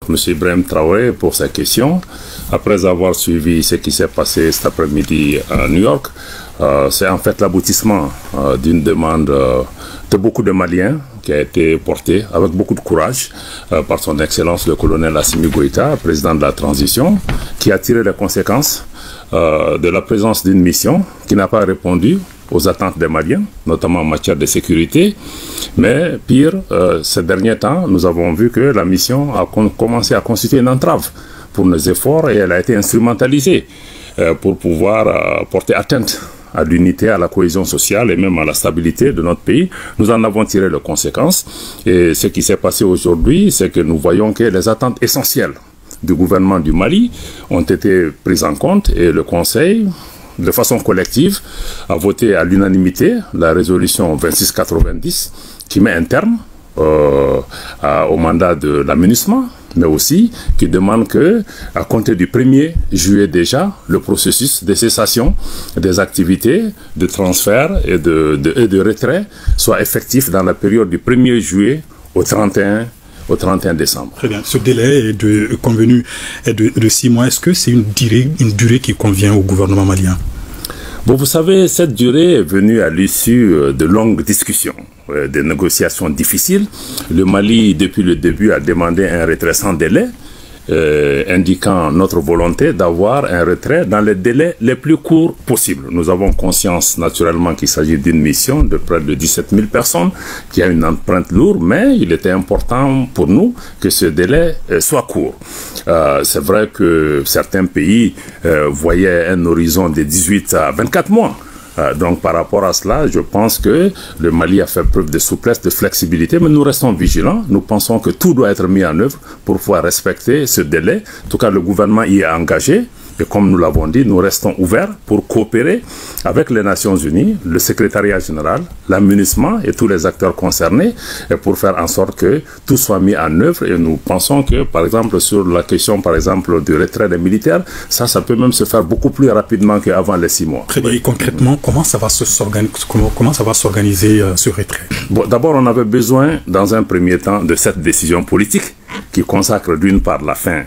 M. Ibrahim Traoré pour sa question. Après avoir suivi ce qui s'est passé cet après-midi à New York, c'est en fait l'aboutissement d'une demande de beaucoup de Maliens qui a été portée avec beaucoup de courage par son Excellence le colonel Assimi Goïta, président de la transition, qui a tiré les conséquences de la présence d'une mission qui n'a pas répondu aux attentes des Maliens, notamment en matière de sécurité. Mais pire, ces derniers temps, nous avons vu que la mission a commencé à constituer une entrave pour nos efforts et elle a été instrumentalisée pour pouvoir porter atteinte à l'unité, à la cohésion sociale et même à la stabilité de notre pays. Nous en avons tiré les conséquences. Et ce qui s'est passé aujourd'hui, c'est que nous voyons que les attentes essentielles du gouvernement du Mali ont été prises en compte et le Conseil, de façon collective, a voté à l'unanimité la résolution 2690 qui met un terme au mandat de l'aménagement, mais aussi qui demande que, à compter du 1er juillet déjà, le processus de cessation des activités de transfert et de retrait soit effectif dans la période du 1er juillet au 31 décembre. Très bien. Ce délai convenu est de 6 mois. Est-ce que c'est une durée qui convient au gouvernement malien? Bon, vous savez, cette durée est venue à l'issue de longues discussions, des négociations difficiles. Le Mali, depuis le début, a demandé un retrait sans délai, indiquant notre volonté d'avoir un retrait dans les délais les plus courts possibles. Nous avons conscience naturellement qu'il s'agit d'une mission de près de 17 000 personnes qui a une empreinte lourde, mais il était important pour nous que ce délai soit court. C'est vrai que certains pays voyaient un horizon de 18 à 24 mois. Donc par rapport à cela, je pense que le Mali a fait preuve de souplesse, de flexibilité, mais nous restons vigilants. Nous pensons que tout doit être mis en œuvre pour pouvoir respecter ce délai. En tout cas, le gouvernement y est engagé. Et comme nous l'avons dit, nous restons ouverts pour coopérer avec les Nations Unies, le secrétariat général, l'aménagement et tous les acteurs concernés et pour faire en sorte que tout soit mis en œuvre. Et nous pensons que, par exemple, sur la question, par exemple, du retrait des militaires, ça peut même se faire beaucoup plus rapidement qu'avant les 6 mois. Très bien. Et concrètement, comment ça va s'organiser ce retrait? Bon, d'abord, on avait besoin, dans un premier temps, de cette décision politique qui consacre d'une part la fin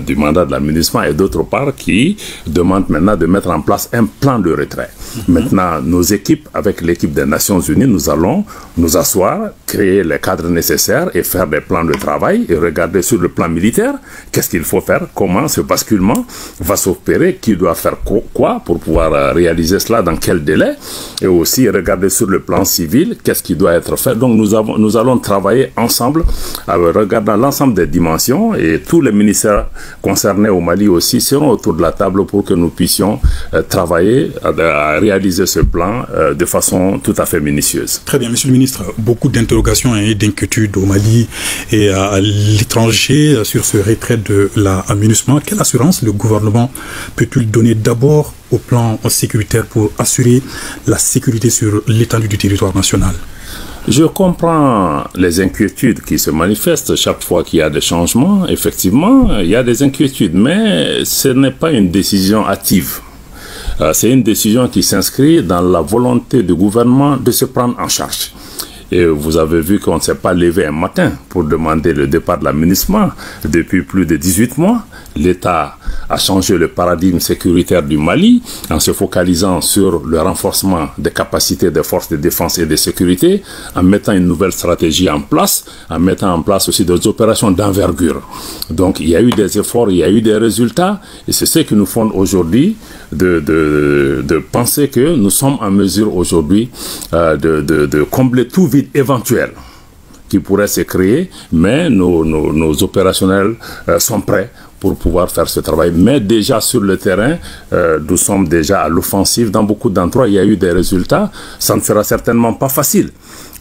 du mandat de l'aménagement et d'autre part qui demande maintenant de mettre en place un plan de retrait. Maintenant, nos équipes, avec l'équipe des Nations Unies, nous allons nous asseoir, créer les cadres nécessaires et faire des plans de travail et regarder sur le plan militaire qu'est-ce qu'il faut faire, comment ce basculement va s'opérer, qui doit faire quoi pour pouvoir réaliser cela, dans quel délai, et aussi regarder sur le plan civil qu'est-ce qui doit être fait. Donc nous allons travailler ensemble, regardant l'ensemble des dimensions, et tous les ministères concernés au Mali aussi seront autour de la table pour que nous puissions travailler à réaliser ce plan de façon tout à fait minutieuse. Très bien, Monsieur le Ministre. Beaucoup d'interrogations et d'inquiétudes au Mali et à l'étranger sur ce retrait de l'aménagement. Quelle assurance le gouvernement peut-il donner d'abord au plan sécuritaire pour assurer la sécurité sur l'étendue du territoire national? Je comprends les inquiétudes qui se manifestent chaque fois qu'il y a des changements. Effectivement, il y a des inquiétudes, mais ce n'est pas une décision hâtive. C'est une décision qui s'inscrit dans la volonté du gouvernement de se prendre en charge. Et vous avez vu qu'on ne s'est pas levé un matin pour demander le départ de l'aménagement. Depuis plus de 18 mois, l'État a changé le paradigme sécuritaire du Mali en se focalisant sur le renforcement des capacités des forces de défense et de sécurité, en mettant une nouvelle stratégie en place, en mettant en place aussi des opérations d'envergure. Donc il y a eu des efforts, il y a eu des résultats, et c'est ce qui nous fonde aujourd'hui de penser que nous sommes en mesure aujourd'hui de combler tout vide éventuel qui pourrait se créer, mais nos opérationnels sont prêts pour pouvoir faire ce travail. Mais déjà sur le terrain, nous sommes déjà à l'offensive. Dans beaucoup d'endroits, il y a eu des résultats. Ça ne sera certainement pas facile.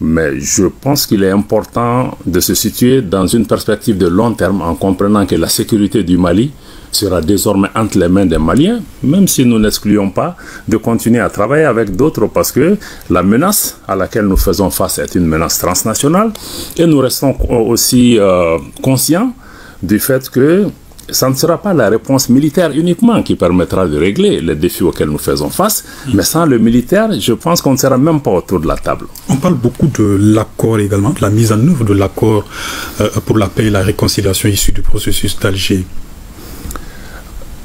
Mais je pense qu'il est important de se situer dans une perspective de long terme en comprenant que la sécurité du Mali sera désormais entre les mains des Maliens, même si nous n'excluons pas de continuer à travailler avec d'autres parce que la menace à laquelle nous faisons face est une menace transnationale et nous restons aussi conscients du fait que ça ne sera pas la réponse militaire uniquement qui permettra de régler les défis auxquels nous faisons face, mais sans le militaire, je pense qu'on ne sera même pas autour de la table. On parle beaucoup de l'accord également, de la mise en œuvre de l'accord pour la paix et la réconciliation issu du processus d'Alger.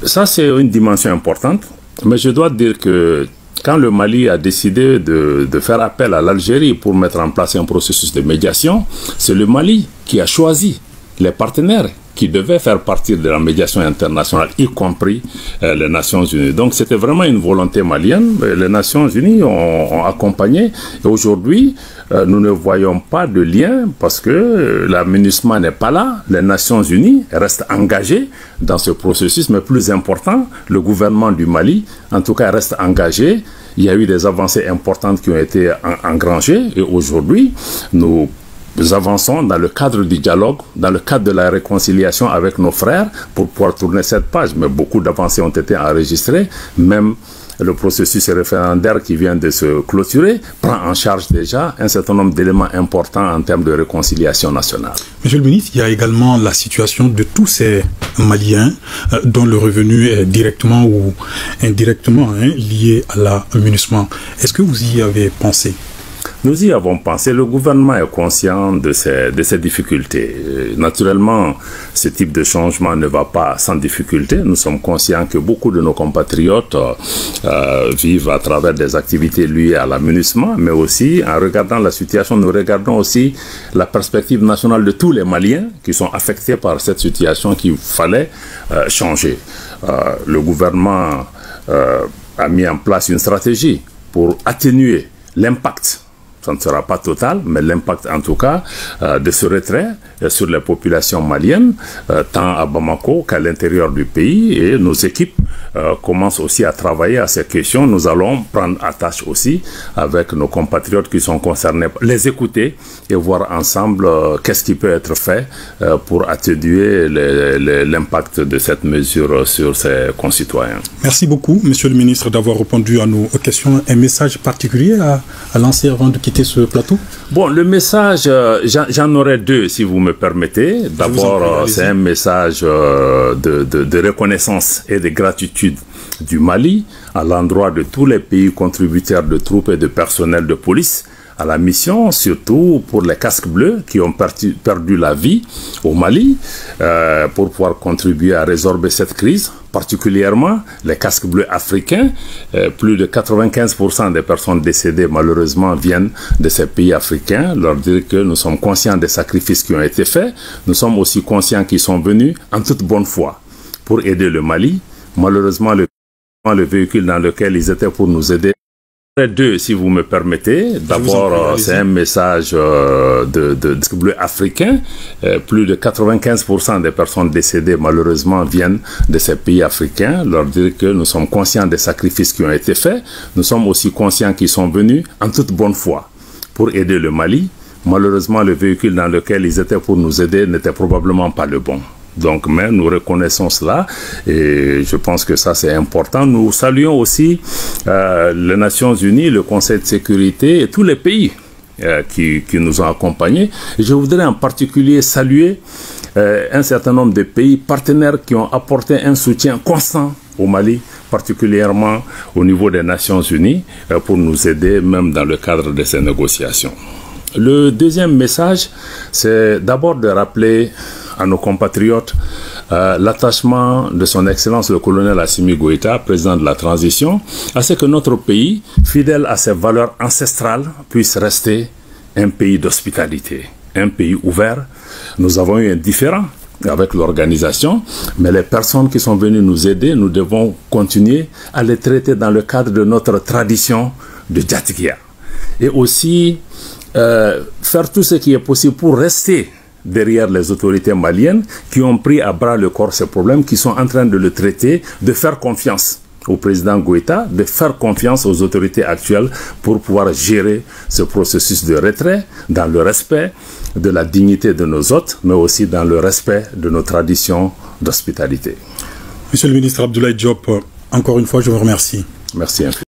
Ça, c'est une dimension importante, mais je dois dire que quand le Mali a décidé de faire appel à l'Algérie pour mettre en place un processus de médiation, c'est le Mali qui a choisi les partenaires qui devaient faire partie de la médiation internationale, y compris les Nations Unies. Donc c'était vraiment une volonté malienne. Les Nations Unies ont accompagné. Et aujourd'hui, nous ne voyons pas de lien parce que la MINUSMA n'est pas là. Les Nations Unies restent engagées dans ce processus, mais plus important, le gouvernement du Mali, en tout cas, reste engagé. Il y a eu des avancées importantes qui ont été engrangées et aujourd'hui, nous avançons dans le cadre du dialogue, dans le cadre de la réconciliation avec nos frères pour pouvoir tourner cette page. Mais beaucoup d'avancées ont été enregistrées. Même le processus référendaire qui vient de se clôturer prend en charge déjà un certain nombre d'éléments importants en termes de réconciliation nationale. Monsieur le ministre, il y a également la situation de tous ces Maliens dont le revenu est directement ou indirectement lié à la MINUSMA. Est-ce que vous y avez pensé ? Nous y avons pensé. Le gouvernement est conscient de ces difficultés. Naturellement, ce type de changement ne va pas sans difficulté. Nous sommes conscients que beaucoup de nos compatriotes vivent à travers des activités liées à la MINUSMA, mais aussi, en regardant la situation, nous regardons aussi la perspective nationale de tous les Maliens qui sont affectés par cette situation qu'il fallait changer. Le gouvernement a mis en place une stratégie pour atténuer l'impact. Ça ne sera pas total, mais l'impact en tout cas de ce retrait sur les populations maliennes, tant à Bamako qu'à l'intérieur du pays. Et nos équipes commencent aussi à travailler à ces questions. Nous allons prendre attache aussi avec nos compatriotes qui sont concernés, les écouter et voir ensemble qu'est-ce qui peut être fait pour atténuer l'impact de cette mesure sur ses concitoyens. Merci beaucoup, Monsieur le ministre, d'avoir répondu à nos questions. Un message particulier à lancer avant de quitter ce plateau? Bon, le message, j'en aurais deux si vous me permettez. D'abord, c'est un message de reconnaissance et de gratitude du Mali à l'endroit de tous les pays contributeurs de troupes et de personnel de police à la mission, surtout pour les casques bleus qui ont perdu la vie au Mali, pour pouvoir contribuer à résorber cette crise, particulièrement les casques bleus africains. Plus de 95% des personnes décédées malheureusement viennent de ces pays africains. Leur dire que nous sommes conscients des sacrifices qui ont été faits. Nous sommes aussi conscients qu'ils sont venus en toute bonne foi pour aider le Mali. Malheureusement, le véhicule dans lequel ils étaient pour nous aider. Deux, si vous me permettez. D'abord, c'est un message de bleu africain. Plus de 95% des personnes décédées, malheureusement, viennent de ces pays africains. Leur dire que nous sommes conscients des sacrifices qui ont été faits. Nous sommes aussi conscients qu'ils sont venus en toute bonne foi pour aider le Mali. Malheureusement, le véhicule dans lequel ils étaient pour nous aider n'était probablement pas le bon. Donc, mais nous reconnaissons cela et je pense que ça c'est important. Nous saluons aussi les Nations Unies, le Conseil de sécurité et tous les pays qui nous ont accompagnés. Et je voudrais en particulier saluer un certain nombre de pays partenaires qui ont apporté un soutien constant au Mali, particulièrement au niveau des Nations Unies, pour nous aider même dans le cadre de ces négociations. Le deuxième message, c'est d'abord de rappeler à nos compatriotes l'attachement de son Excellence le colonel Assimi Goïta, président de la transition, à ce que notre pays, fidèle à ses valeurs ancestrales, puisse rester un pays d'hospitalité, un pays ouvert. Nous avons eu un différend avec l'organisation, mais les personnes qui sont venues nous aider, nous devons continuer à les traiter dans le cadre de notre tradition de Djatigia. Et aussi faire tout ce qui est possible pour rester derrière les autorités maliennes qui ont pris à bras le corps ces problèmes, qui sont en train de le traiter, de faire confiance au président Goïta, de faire confiance aux autorités actuelles pour pouvoir gérer ce processus de retrait dans le respect de la dignité de nos hôtes, mais aussi dans le respect de nos traditions d'hospitalité. Monsieur le ministre Abdoulaye Diop, encore une fois, je vous remercie. Merci infiniment.